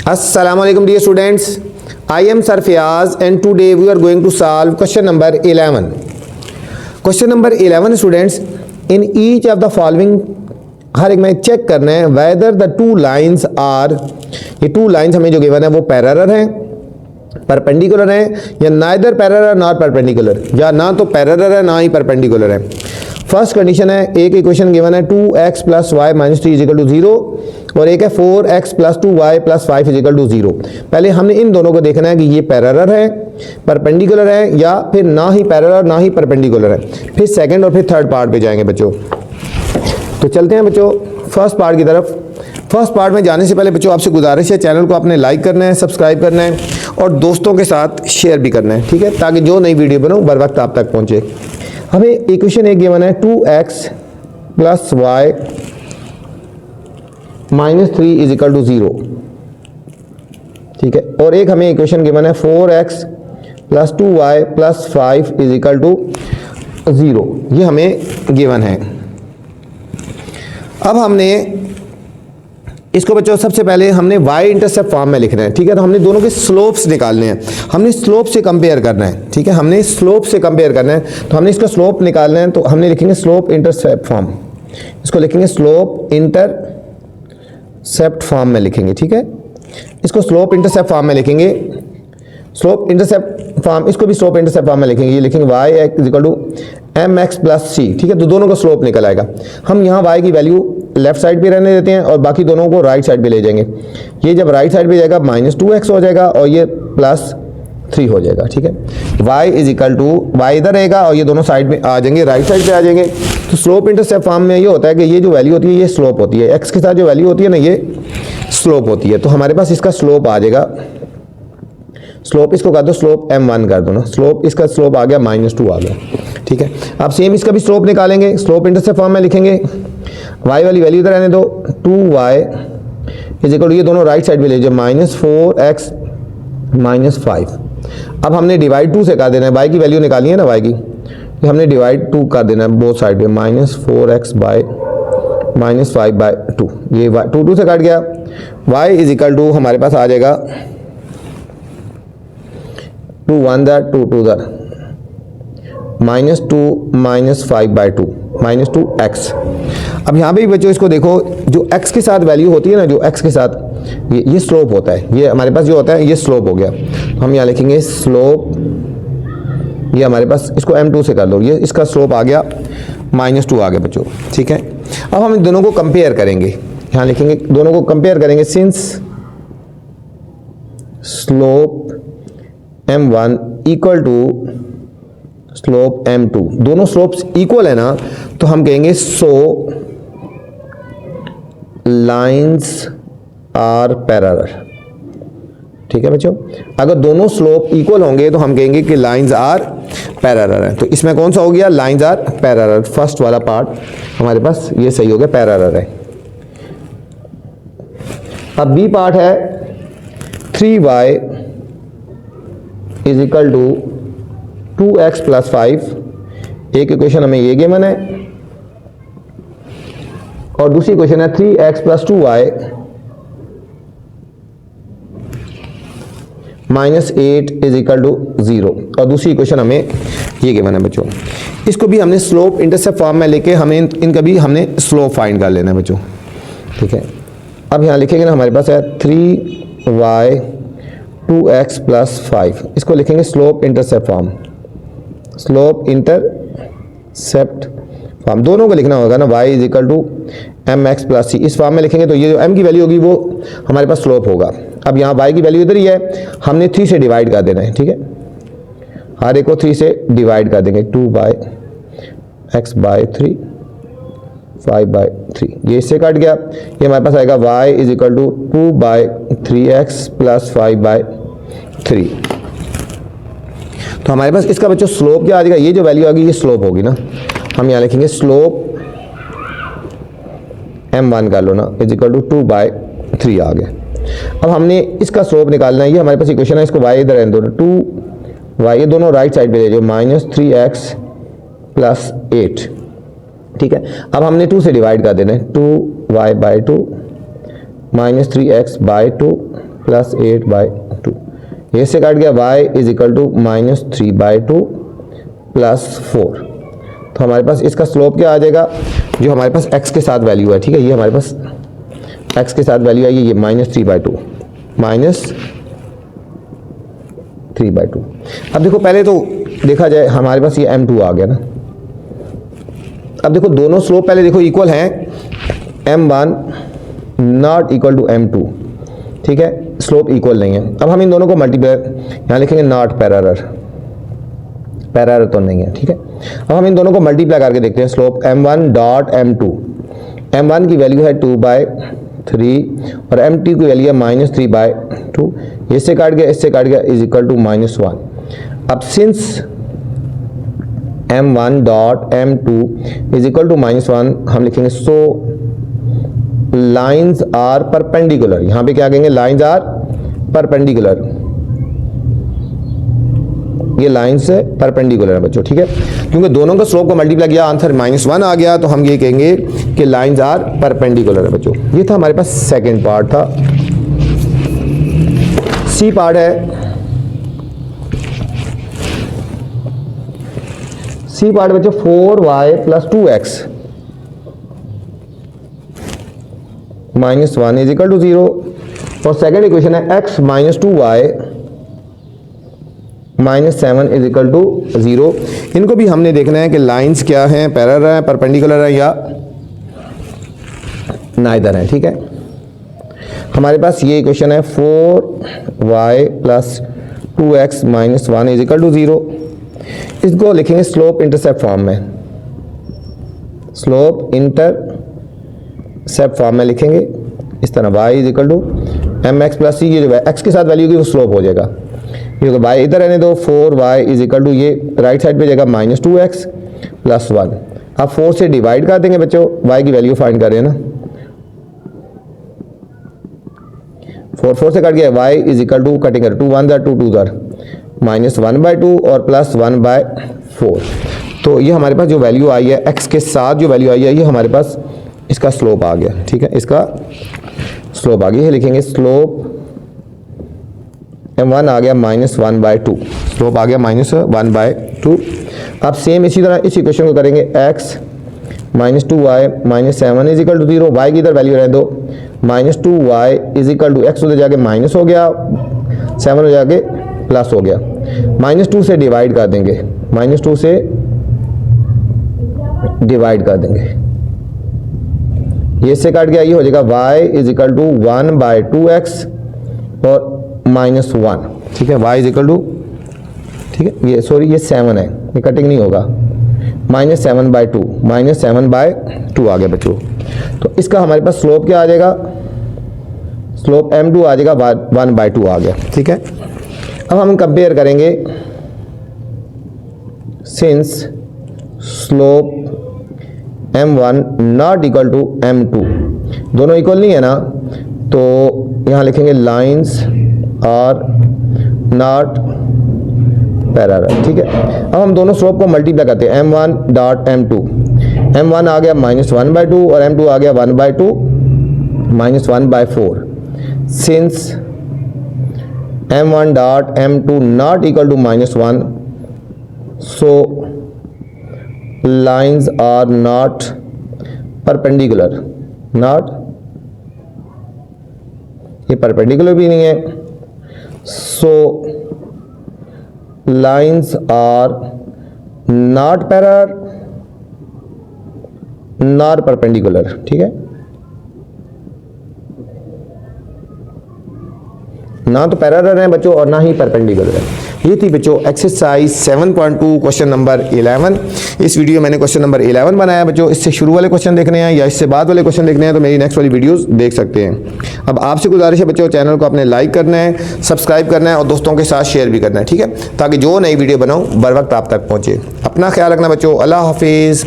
Assalamualaikum dear students, I am Sir Fiyaz and today we are going to solve question number 11. Question number 11 students, in each of the following हर एक में check करना है whether the two lines are, ये two lines हमें जो given है वो parallel हैं, परपेंडिकुलर हैं या नाइदर पैरेलल नॉट परपेंडिकुलर, या ना तो पैरेलल है ना ही परपेंडिकुलर है। फर्स्ट कंडीशन है, एक इक्वेशन गिवन है 2x plus y minus 3 is equal to 0 और एक है 4x plus 2y plus 5 is equal to 0। पहले हमने इन दोनों को देखना है कि ये पैरेलल है, परपेंडिकुलर है या फिर ना ही पैरेलल ना ही परपेंडिकुलर है। फिर सेकंड और फिर थर्ड पार्ट पे जाएंगे बच्चों। तो चलते हैं बच्चों फर्स्ट पार्ट की तरफ। फर्स्ट पार्ट में जाने से पहले बच्चों आपसे गुजारिश है, चैनल को आपने लाइक करना है, सब्सक्राइब करना है और दोस्तों के साथ शेयर भी करना है, ठीक है, ताकि जो नई वीडियो बनाऊँ बर वक्त आप तक पहुँचे। हमें इक्वेशन एक गिवन है 2x plus y minus 3 is equal to 0, ठीक है, और एक हमें इक्वेशन गिवन है 4x plus 2y plus 5 is equal to 0, ये हमें गिवन है। अब हमने इसको बच्चों सबसे पहले हमने y इंटरसेप्ट फॉर्म में लिखना है, ठीक है। तो हमने दोनों के स्लोप्स निकालने हैं, हमने स्लोप से कंपेयर करना है, ठीक है, हमने स्लोप से कंपेयर करना है। तो हमने इसका स्लोप निकालना है, तो हमने लिखेंगे स्लोप इंटरसेप्ट फॉर्म, इसको लिखेंगे स्लोप इंटरसेप्ट फॉर्म में लिखेंगे, ठीक है। इसको स्लोप इंटरसेप्ट फॉर्म में लिखेंगे, स्लोप इंटरसेप्ट फॉर्म, इसको भी स्लोप इंटरसेप्ट फॉर्म में लिखेंगे। ये लिखेंगे y is equal to mx plus c, ठीक है। तो दोनों का स्लोप निकल आएगा। हम यहाँ y की वैल्यू लेफ्ट साइड पे रहने देते हैं और बाकी दोनों को राइट साइड पे ले जाएंगे। ये जब राइट साइड पे जाएगा माइनस 2x हो जाएगा और ये प्लस 3 हो जाएगा, ठीक है। y is equal to, y इधर रहेगा और ये दोनों साइड में आ जाएंगे, राइट साइड पे आ जाएंगे। तो स्लोप इंटरसेप्ट फॉर्म में ये होता है कि ये जो वैल्यू होती है ये स्लोप होती है, x के साथ जो वैल्यू होती है ना ये स्लोप होती है। तो हमारे पास इसका स्लोप आ जाएगा, स्लोप इसको कर दो, स्लोप m1 कर दो ना, स्लोप इसका स्लोप आ गया -2 आ गया, ठीक है। अब सेम इसका भी स्लोप निकालेंगे, स्लोप इंटरसेप्ट फॉर्म में लिखेंगे, y वाली वैल्यू इधर रहने दो, 2y इज इक्वल टू, ये दोनों राइट साइड में ले जाओ, -4x -5। अब हमने डिवाइड 2 से कर देना है, y की वैल्यू निकाली है ना y की, तो हमने डिवाइड 2 कर देना है बोथ साइड पे, -4x बाय -5/2, ये 2 से कट गया। y इज इक्वल टू हमारे पास आ जाएगा 2 1 2 2 -2 -5/2 -2x। अब यहाँ पे भी बच्चों इसको देखो, जो x के साथ वैल्यू होती है ना, जो x के साथ ये स्लोप होता है, ये हमारे पास जो होता है ये स्लोप हो गया। हम यहाँ लिखेंगे स्लोप, ये हमारे पास इसको m2 से कर लो, ये इसका स्लोप आ गया -2 आ गया बच्चों, ठीक है। अब हम इन दोनों को कंपेयर करेंगे, यहाँ लिखेंगे दोनों को कंपेयर करेंगे, since slope m1 equal to slope m2, दोनों स्लोप्स इक्वल है ना, तो हम कहेंगे सो लाइंस आर पैरेलल, ठीक है बच्चों। अगर दोनों स्लोप इक्वल होंगे तो हम कहेंगे कि लाइंस आर पैरेलल है। तो इसमें कौन सा हो गया, लाइंस आर पैरेलल, फर्स्ट वाला पार्ट हमारे पास ये सही हो गया, पैरेलल है। अब बी पार्ट है 3y is equal to 2x plus 5, एक इक्वेशन हमें ये गिवन है और दूसरी इक्वेशन है 3x plus 2y -8 is equal to 0, और दूसरी इक्वेशन हमें ये गिवन है बच्चों। इसको भी हमने स्लोप इंटरसेप्ट फॉर्म में लेके हमें इनका भी हमने स्लोप फाइंड कर लेना है बच्चों, ठीक है। अब यहाँ लिखेंगे ना, हमारे पास है 3y 2x प्लस 5, इसको लिखेंगे slope intercept form, slope intercept form, दोनों को लिखना होगा ना, y is equal to mx plus c, इस फॉर्म में लिखेंगे तो ये जो m की वैल्यू होगी वो हमारे पास स्लोप होगा। अब यहाँ y की वैल्यू इधर ही है, हमने 3 से डिवाइड कर देना है, ठीक है, हर एक को 3 से डिवाइड कर देंगे, 2/x/3 5/3, ये इससे कट गया। ये हमारे पास आएगा y is equal to 2/3x plus 5/3। तो हमारे पास इसका बच्चों स्लोप क्या आ जाएगा, ये जो वैल्यू आ गई ये स्लोप होगी ना, हम यहाँ लिखेंगे स्लोप m1 कर लो ना, इज इक्वल टू 2/3 आ गया। अब हमने इसका स्लोप निकालना है, ये हमारे पास इक्वेशन है, इसको y इधर रहने दो, 2y, ये दोनों राइट साइड पे ले जाओ, -3x प्लस 8, ठीक है। अब हमने 2 से डिवाइड कर देना है, 2y/2 -3x/2 प्लस 8/2, ये से काट गया y is equal to -3/2 plus 4। तो हमारे पास इसका स्लोप क्या आ जाएगा, जो हमारे पास x के साथ वैल्यू है, ठीक है, ये हमारे पास x के साथ वैल्यू आई है, ये -3/2 -3/2। अब देखो पहले तो देखा जाए हमारे पास ये m2 आ गया ना। अब देखो दोनों स्लोप पहले देखो इक्वल हैं, m1 not equal to m2, ठीक है, स्लोप इक्वल नहीं है। अब हम इन दोनों को मल्टीप्लाई यहाँ लिखेंगे, नॉट पैरेलल, पैरेलल तो नहीं है, ठीक है। अब हम इन दोनों को मल्टीप्लाई करके देखते हैं, slope m1 dot m2, m1 की वैल्यू है 2/3 और m2 की वैल्यू है -3/2, इससे काट गया इससे काट गया इज इक्वल टू -1। अब since m1 dot m2 is equal to -1 हम लिखेंगे सो लाइंस आर परपेंडिकुलर, यहां पे क्या कहेंगे, लाइंस आर परपेंडिकुलर, ये लाइंस परपेंडिकुलर है बच्चों, ठीक है, क्योंकि दोनों का स्लोप को मल्टीप्लाई किया आंसर -1 आ गया, तो हम ये कहेंगे कि लाइंस आर परपेंडिकुलर है बच्चों। ये था हमारे पास सेकंड पार्ट था। सी पार्ट है, सी पार्ट बच्चों 4y plus 2x -1 is equal to 0 और सेकेंड इक्वेशन है x minus 2y -7 is equal to 0। इनको भी हमने देखना है कि लाइंस क्या हैं, पैरेलल हैं, परपेंडिकुलर हैं या नाइदर हैं, ठीक है। हमारे पास ये इक्वेशन है 4y plus 2x minus 1 is equal to 0। इसको लिखेंगे स्लोप इंटरसेप्ट फॉर्म में, स्लोप इंटरसेप्ट फॉर्म में लिखेंगे इस तरह, y is equal to mx plus c, ये जो x के साथ वैल्यू की वो स्लोप हो जाएगा, ये y इधर रहने दो, 4y इज इक्वल टू ये राइट साइड पे जाएगा -2x प्लस 1। अब 4 से डिवाइड कर देंगे बच्चों, y की वैल्यू फाइंड कर रहे हैं ना, 4 से कट गया, y is equal to cutting कर 2 1 2 2 -1/2 और प्लस 1/4। तो ये हमारे पास जो वैल्यू आई है x के साथ जो वैल्यू आई है, ये हमारे पास इसका स्लोप आ गया, ठीक है, इसका स्लोप आ गया, लिखेंगे स्लोप m1 आ गया -1/2, स्लोप आ गया -1/2। अब सेम इसी तरह इस इक्वेशन को करेंगे, x -2y -7 is equal to 0, y की इधर वैल्यू रहने दो, -2y is equal to x उधर जाके माइनस हो गया, 7 हो जाके प्लस हो गया, -2 से डिवाइड कर देंगे, -2 से डिवाइड कर देंगे, ये से काट गया, ये हो जाएगा y is equal to 1/2x और -1, ठीक है, y इज इक्वल टू, ठीक है, ये सॉरी ये 7 है, ये कटिंग नहीं होगा, -7/2 आ गया बच्चों। तो इसका हमारे पास स्लोप क्या आ जाएगा, स्लोप m2 आ जाएगा 1/2 आ गया, ठीक है। अब हम कंपेयर करेंगे, since slope m1 not equal to m2, दोनों इक्वल नहीं है ना, तो यहाँ लिखेंगे लाइंस आर नॉट पैरेलल, ठीक है। अब हम दोनों स्लोप को मल्टीप्लाई करते हैं, m1 डॉट m2, m1 आ गया -1/2 और m2 आ गया 1/2 -1/4। Since m1 dot m2 not equal to -1, so lines are not perpendicular, not, ये परपेंडिकुलर भी नहीं है, so lines are not parallel not perpendicular, ठीक है, ना तो पैरेलल है बच्चों और ना ही परपेंडिकुलर है। ये थी बच्चों एक्सरसाइज 7.2 क्वेश्चन नंबर 11। इस वीडियो मैंने क्वेश्चन नंबर 11 बनाया बच्चों। इससे शुरू वाले क्वेश्चन देखने हैं या इससे बाद वाले क्वेश्चन देखने हैं तो मेरी नेक्स्ट वाली वीडियोस देख सकते हैं। अब आपसे गुजारिश है बच्चों, चैनल को अपने लाइक करना है, सब्सक्राइब करना है और दोस्तों के साथ शेयर भी करना है, ठीक है, ताकि जो नई वीडियो बनाऊँ बर वक्त आप तक पहुँचे। अपना ख्याल रखना बच्चों, अल्लाह हाफिज़।